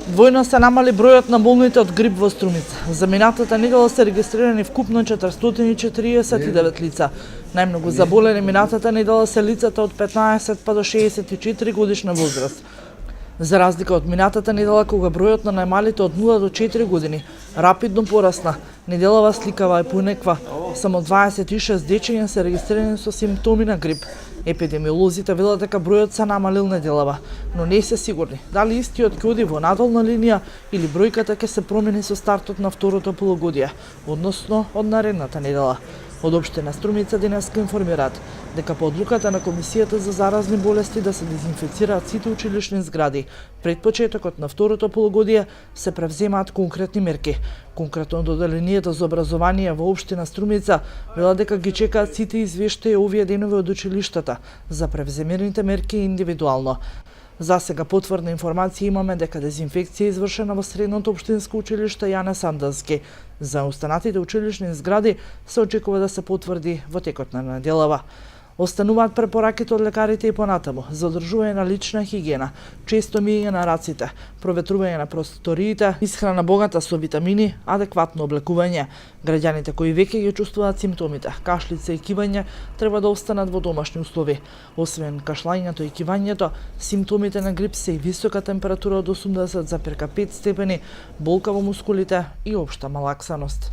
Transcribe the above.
Двојно се намали бројот на болните од грип во Струмица. За минатата недела се регистрирани вкупно 449 лица. Најмногу заболени минатата недела се лицата од 15 па до 64 годишна возраст. За разлика од минатата недела, кога бројот на најмалите од 0 до 4 години рапидно порасна, неделава сликава е поинаква. Само 26 дечиња се регистрирани со симптоми на грип. Епидемиолозите велат дека бројот се намалил неделава, но не се сигурни дали истиот ќе оди во надолна линија или бројката ќе се промени со стартот на второто полугодие, односно од наредната недела. Од општина Струмица денеска информираат дека по одлуката на Комисијата за заразни болести да се дезинфекцираат сите училишни згради, пред почетокот на второто полугодие се превземаат конкретни мерки. Конкретно од Оделенијето за образование во општина Струмица велат дека ги чекаат сите извештаи овие денови од училиштата за превземените мерки индивидуално. За сега потврдна информација имаме дека дезинфекција е извршена во средното општинско училиште Јане Сандовски. За останатите училишни згради се очекува да се потврди во текот на неделава. Остануваат препораките од лекарите и понатаму за одржување на лична хигиена, често миење на раците, проветрување на просториите, исхрана богата со витамини, адекватно облекување. Граѓаните кои веќе ги чувствуваат симптомите, кашлица и кивање, треба да останат во домашни услови. Освен кашлањето и кивањето, симптомите на грип се и висока температура од 80,5 степени, болка во мускулите и општа малаксаност.